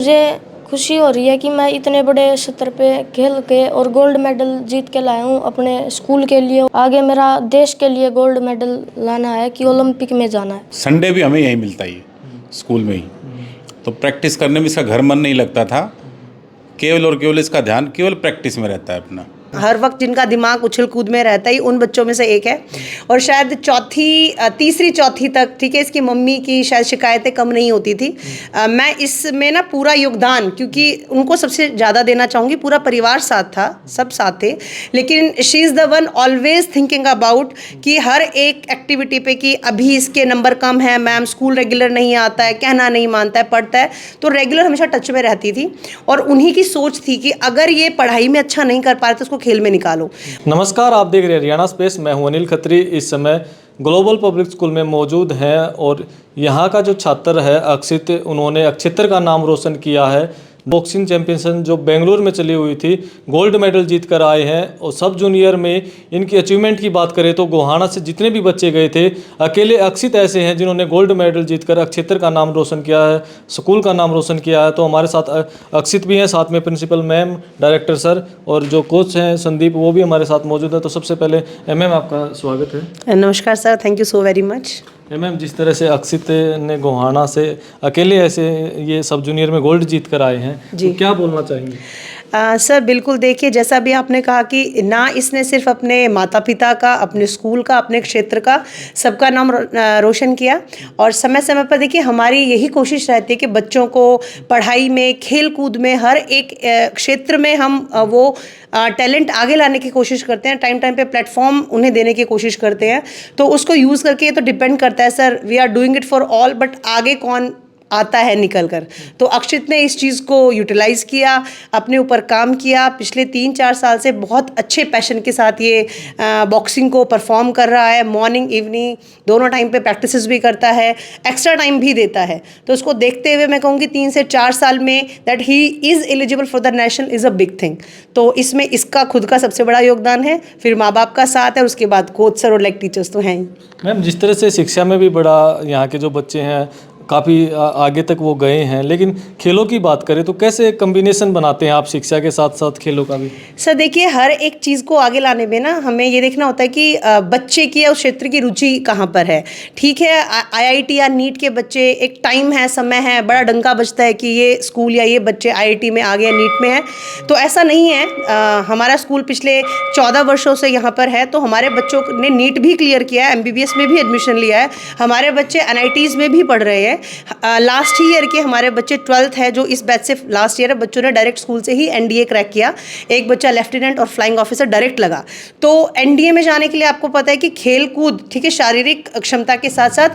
मुझे खुशी हो रही है कि मैं इतने बड़े स्तर पे खेल के और गोल्ड मेडल जीत के लाया हूँ अपने स्कूल के लिए। आगे मेरा देश के लिए गोल्ड मेडल लाना है कि ओलंपिक में जाना है। संडे भी हमें यहीं मिलता ही स्कूल में ही, तो प्रैक्टिस करने में इसका घर मन नहीं लगता था। केवल और केवल इसका ध्यान केवल प्रैक्टिस में रहता है अपना। हर वक्त जिनका दिमाग उछल कूद में रहता ही उन बच्चों में से एक है। और शायद तीसरी चौथी तक, ठीक है, इसकी मम्मी की शायद शिकायतें कम नहीं होती थी। मैं इसमें ना पूरा योगदान, क्योंकि उनको सबसे ज़्यादा देना चाहूँगी, पूरा परिवार साथ था, सब साथ थे, लेकिन she is the one always thinking about कि हर एक एक्टिविटी पे कि अभी इसके नंबर कम है, मैम स्कूल रेगुलर नहीं आता है, कहना नहीं मानता है, पढ़ता है, तो रेगुलर हमेशा टच में रहती थी। और उन्हीं की सोच थी कि अगर ये पढ़ाई में अच्छा नहीं कर पा रहे तो उसको खेल में निकालो। नमस्कार, आप देख रहे हैं हरियाणा स्पेस। मैं हूं अनिल खत्री। इस समय ग्लोबल पब्लिक स्कूल में मौजूद हैं और यहाँ का जो छात्र है अक्षित, उन्होंने अक्षेत्र का नाम रोशन किया है। बॉक्सिंग चैंपियनशिप जो बेंगलुरु में चली हुई थी, गोल्ड मेडल जीत कर आए हैं। और सब जूनियर में इनकी अचीवमेंट की बात करें तो गोहाना से जितने भी बच्चे गए थे, अकेले अक्षित ऐसे हैं जिन्होंने गोल्ड मेडल जीतकर अक्षेत्र का नाम रोशन किया है, स्कूल का नाम रोशन किया है। तो हमारे साथ अक्षित भी हैं, साथ में प्रिंसिपल मैम, डायरेक्टर सर और जो कोच हैं संदीप, वो भी हमारे साथ मौजूद है। तो सबसे पहले मैम आपका स्वागत है। नमस्कार sir, thank you so very much. Ma'am, जिस तरह से अक्षित ने गोहाना से अकेले ऐसे ये सब जूनियर में गोल्ड जीत कर आए हैं, तो क्या बोलना चाहेंगे? सर बिल्कुल, देखिए जैसा भी आपने कहा कि ना इसने सिर्फ अपने माता पिता का, अपने स्कूल का, अपने क्षेत्र का, सबका नाम रोशन किया। और समय समय पर देखिए हमारी यही कोशिश रहती है कि बच्चों को पढ़ाई में, खेल कूद में, हर एक क्षेत्र में हम वो टैलेंट आगे लाने की कोशिश करते हैं। टाइम टाइम पे प्लेटफॉर्म उन्हें देने की कोशिश करते हैं। तो उसको यूज़ करके ये तो डिपेंड करता है sir, we are doing it for all, but आगे कौन आता है निकल कर। तो अक्षित ने इस चीज़ को यूटिलाइज़ किया, अपने ऊपर काम किया। पिछले 3-4 साल से बहुत अच्छे पैशन के साथ ये बॉक्सिंग को परफॉर्म कर रहा है। मॉर्निंग इवनिंग दोनों टाइम पे प्रैक्टिसेस भी करता है, एक्स्ट्रा टाइम भी देता है। तो उसको देखते हुए मैं कहूँगी 3 से 4 साल में that he is eligible for the national is a big thing. तो इसमें इसका खुद का सबसे बड़ा योगदान है, फिर माँ बाप का साथ है, उसके बाद कोच सर और लाइक टीचर्स तो हैं ही। मैम, जिस तरह से शिक्षा में भी बड़ा यहाँ के जो बच्चे हैं काफ़ी आगे तक वो गए हैं, लेकिन खेलों की बात करें तो कैसे कम्बिनेशन बनाते हैं आप शिक्षा के साथ साथ खेलों का भी? सर देखिए, हर एक चीज़ को आगे लाने में ना हमें ये देखना होता है कि बच्चे की या उस क्षेत्र की रुचि कहाँ पर है। ठीक है, आईआईटी या नीट के बच्चे, एक टाइम है, समय है, बड़ा डंका बजता है कि ये स्कूल या ये बच्चे आईआईटी में आ गए, नीट में है। तो ऐसा नहीं है। हमारा स्कूल पिछले 14 वर्षों से यहाँ पर है, तो हमारे बच्चों ने नीट भी क्लियर किया है, एमबीबीएस में भी एडमिशन लिया है, हमारे बच्चे एनआईटीज़ में भी पढ़ रहे हैं। लास्ट ईयर के हमारे बच्चे 12th है, जो इस बैच से लास्ट ईयर बच्चों ने डायरेक्ट स्कूल से ही एनडीए क्रैक किया। एक बच्चा लेफ्टिनेंट और फ्लाइंग ऑफिसर डायरेक्ट लगा। तो एनडीए में जाने के लिए आपको पता है कि खेल कूद, ठीक है, शारीरिक क्षमता के साथ साथ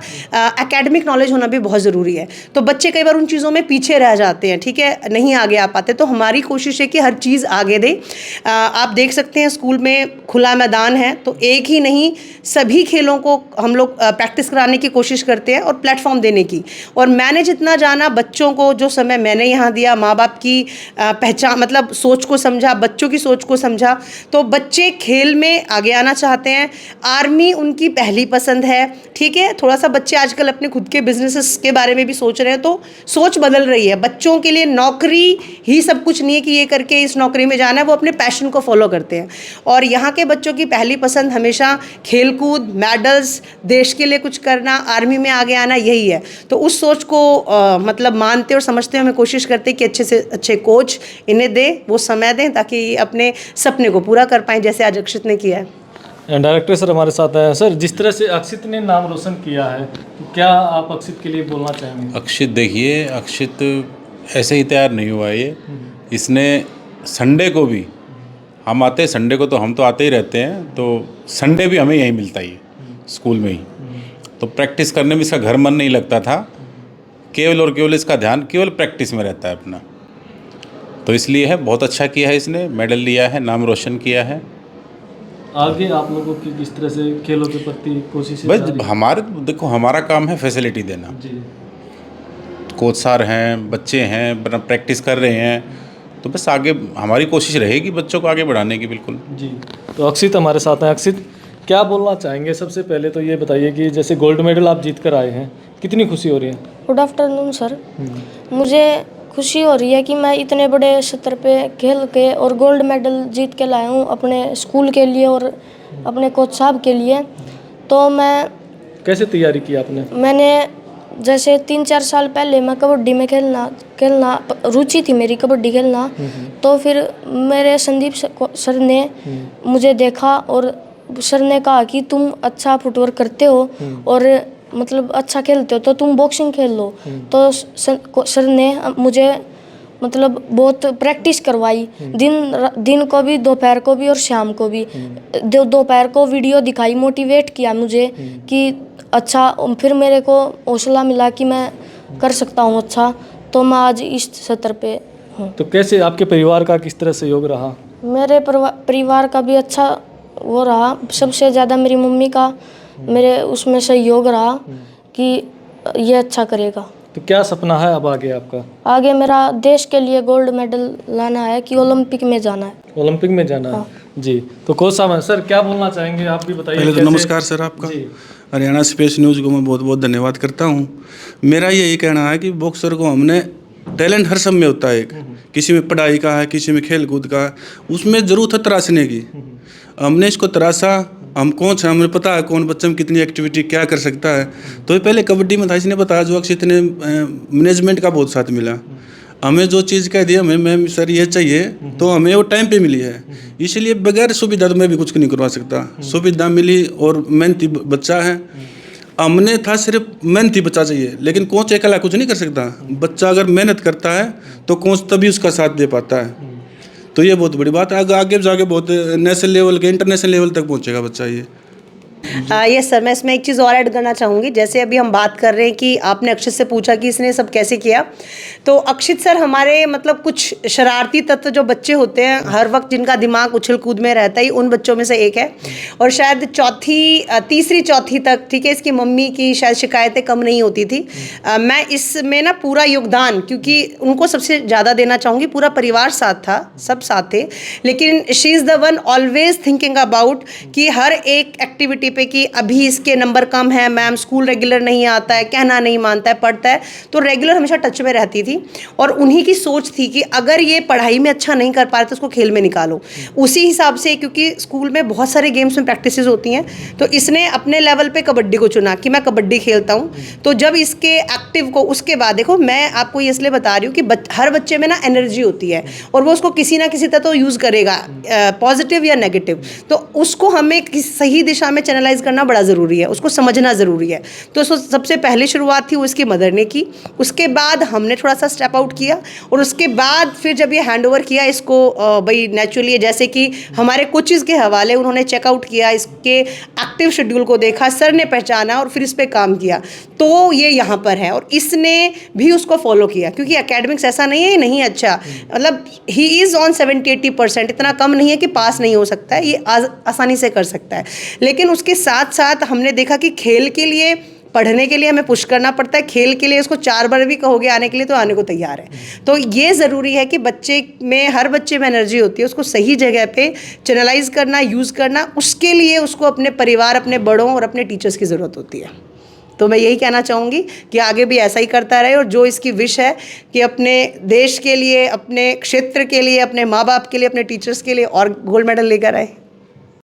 एकेडमिक नॉलेज होना भी बहुत ज़रूरी है। तो बच्चे कई बार उन चीज़ों में पीछे रह जाते हैं, ठीक है, नहीं आगे आ पाते। तो हमारी कोशिश है कि हर चीज़ आगे दे। आप देख सकते हैं स्कूल में खुला मैदान है, तो एक ही नहीं सभी खेलों को हम लोग प्रैक्टिस कराने की कोशिश करते हैं और प्लेटफॉर्म देने की। और मैंने जितना जाना, बच्चों को जो समय मैंने यहाँ दिया, माँ बाप की पहचान, मतलब सोच को समझा, बच्चों की सोच को समझा, तो बच्चे खेल में आगे आना चाहते हैं। आर्मी उनकी पहली पसंद है, ठीक है। थोड़ा सा बच्चे आजकल अपने खुद के बिजनेसेस के बारे में भी सोच रहे हैं, तो सोच बदल रही है। बच्चों के लिए नौकरी ही सब कुछ नहीं है कि ये करके इस नौकरी में जाना है, वो अपने पैशन को फॉलो करते हैं। और यहाँ के बच्चों की पहली पसंद हमेशा खेलकूद, मेडल्स, देश के लिए कुछ करना, आर्मी में आगे आना, यही है। तो उस सोच को मतलब मानते और समझते हमें कोशिश करते कि अच्छे से अच्छे कोच इन्हें दे, वो समय दें ताकि अपने सपने को पूरा कर पाएं, जैसे आज अक्षित ने किया है। डायरेक्टर सर हमारे साथ हैं। सर, जिस तरह से अक्षित ने नाम रोशन किया है, तो क्या आप अक्षित के लिए बोलना चाहेंगे? अक्षित देखिए, अक्षित ऐसे ही तैयार नहीं हुआ है ये। इसने संडे को भी, हम आते हैं संडे को, तो हम तो आते ही रहते हैं, तो संडे भी हमें यहीं मिलता ही स्कूल में ही। तो प्रैक्टिस करने में इसका घर मन नहीं लगता था। केवल और केवल इसका ध्यान केवल प्रैक्टिस में रहता है अपना। तो इसलिए है, बहुत अच्छा किया है इसने, मेडल लिया है, नाम रोशन किया है। आगे आप लोगों की किस तरह से खेलों के प्रति कोशिश? बस हमारे, देखो हमारा काम है फैसिलिटी देना। जी, कोच सर हैं, बच्चे हैं, प्रैक्टिस कर रहे हैं, तो बस आगे हमारी कोशिश रहेगी बच्चों को आगे बढ़ाने की। बिल्कुल जी। तो अक्षित हमारे साथ हैं। अक्षित, क्या बोलना चाहेंगे? सबसे पहले तो ये बताइए कि जैसे गोल्ड मेडल आप जीत कर आए हैं, कितनी खुशी हो रही है? Good afternoon sir. मुझे खुशी हो रही है कि मैं इतने बड़े स्तर पे खेल के और गोल्ड मेडल जीत के लाया हूँ अपने स्कूल के लिए और अपने कोच साहब के लिए। तो कैसे तैयारी की आपने? मैंने जैसे 3-4 साल पहले मैं कबड्डी में खेलना रुचि थी मेरी कबड्डी खेलना। तो फिर मेरे संदीप सर ने मुझे देखा और सर ने कहा कि तुम अच्छा फुटवर्क करते हो और मतलब अच्छा खेलते हो तो तुम बॉक्सिंग खेल लो। तो सर ने मुझे मतलब बहुत प्रैक्टिस करवाई, दिन को भी, दोपहर को भी और शाम को भी। दोपहर को वीडियो दिखाई, मोटिवेट किया मुझे कि अच्छा, फिर मेरे को हौसला मिला कि मैं कर सकता हूँ अच्छा। तो मैं आज इस स्तर पे हूँ। तो कैसे आपके परिवार का किस तरह सहयोग रहा? मेरे परिवार का भी अच्छा वो रहा। सबसे ज़्यादा मेरी मम्मी का मेरे उसमें सहयोग रहा कि ये अच्छा करेगा। तो क्या सपना है अब आगे आपका? आगे मेरा देश के लिए गोल्ड मेडल लाना है कि ओलंपिक में जाना है। ओलंपिक में जाना है? जी। तो कोच साहब सर क्या बोलना चाहेंगे, आप भी बताइए। पहले तो नमस्कार सर आपका। हरियाणा स्पेस न्यूज़ को मैं बहुत बहुत धन्यवाद करता हूँ। मेरा यही कहना है कि बॉक्सर को हमने टैलेंट हर सब में होता है, किसी में पढ़ाई का है, किसी में खेल कूद का है, उसमें ज़रूरत है तराशने की। हमने इसको तराशा, हम कोच हैं, हमें पता है कौन बच्चे में कितनी एक्टिविटी क्या कर सकता है। तो ये पहले कबड्डी में था, इसने बताया जो अक्षित ने मैनेजमेंट का बहुत साथ मिला। हमें जो चीज़ कह दी हमें मैम सर ये चाहिए तो हमें वो टाइम पे मिली है। इसलिए बगैर सुविधा तो मैं भी कुछ नहीं करवा सकता। सुविधा मिली और मेहनती बच्चा है। हमने था सिर्फ मेहनती बच्चा चाहिए, लेकिन कोच अकेला कुछ नहीं कर सकता। बच्चा अगर मेहनत करता है तो कोच तभी उसका साथ दे पाता है। तो ये बहुत बड़ी बात है। आगे जाके बहुत नेशनल लेवल के, इंटरनेशनल लेवल तक पहुंचेगा बच्चा ये। यस सर, मैं इसमें एक चीज़ और ऐड करना चाहूँगी। जैसे अभी हम बात कर रहे हैं कि आपने अक्षित से पूछा कि इसने सब कैसे किया, तो अक्षित सर हमारे मतलब कुछ शरारती तत्व जो बच्चे होते हैं हर वक्त जिनका दिमाग उछल कूद में रहता है, उन बच्चों में से एक है। और शायद तीसरी चौथी तक, ठीक है, इसकी मम्मी की शायद शिकायतें कम नहीं होती थी। मैं इसमें ना पूरा योगदान, क्योंकि उनको सबसे ज़्यादा देना चाहूँगी, पूरा परिवार साथ था, सब साथ थे, लेकिन she is the one always thinking about कि हर एक एक्टिविटी पे कि अभी इसके नंबर कम है, मैम स्कूल रेगुलर नहीं आता है, कहना नहीं मानता है, पढ़ता है, तो रेगुलर हमेशा टच में रहती थी। और उन्हीं की सोच थी कि अगर ये पढ़ाई में अच्छा नहीं कर पा रहे तो उसको खेल में निकालो। उसी हिसाब से, क्योंकि स्कूल में बहुत सारे गेम्स में प्रैक्टिस होती हैं, तो इसने अपने लेवल पे कबड्डी को चुना कि मैं कबड्डी खेलता हूँ। तो जब इसके एक्टिव को, उसके बाद देखो मैं आपको ये इसलिए बता रही हूँ कि हर बच्चे में ना एनर्जी होती है और वो उसको किसी ना किसी तरह तो यूज़ करेगा, पॉजिटिव या नेगेटिव। तो उसको हमें सही दिशा में चैनलाइज करना बड़ा ज़रूरी है, उसको समझना ज़रूरी है। तो सबसे पहली शुरुआत थी वो इसकी मदर ने की, उसके बाद हमने थोड़ा सा स्टेप आउट किया और उसके बाद फिर जब ये हैंड ओवर किया इसको, भाई नेचुरली जैसे कि हमारे कोचेज़ के हवाले उन्होंने चेकआउट किया, इसके एक्टिव शेड्यूल को देखा, सर ने पहचाना और फिर इस पर काम किया, तो ये यहाँ पर है। और इसने भी उसको फॉलो किया, क्योंकि एकेडमिक्स ऐसा नहीं है नहीं अच्छा, मतलब ही इज़ ऑन 70-80%, इतना कम नहीं है कि पास नहीं हो सकता है, ये आसानी से कर सकता है। लेकिन उसके साथ साथ हमने देखा कि खेल के लिए, पढ़ने के लिए हमें पुश करना पड़ता है, खेल के लिए उसको 4 बार भी कहोगे आने के लिए तो आने को तैयार है। तो ये ज़रूरी है कि बच्चे में, हर बच्चे में एनर्जी होती है, उसको सही जगह पे चैनलाइज करना, यूज़ करना, उसके लिए उसको अपने परिवार, अपने बड़ों और अपने टीचर्स की ज़रूरत होती है। तो मैं यही कहना चाहूँगी कि आगे भी ऐसा ही करता रहे और जो इसकी विश है कि अपने देश के लिए, अपने क्षेत्र के लिए, अपने माँ बाप के लिए, अपने टीचर्स के लिए और गोल्ड मेडल लेकर आए।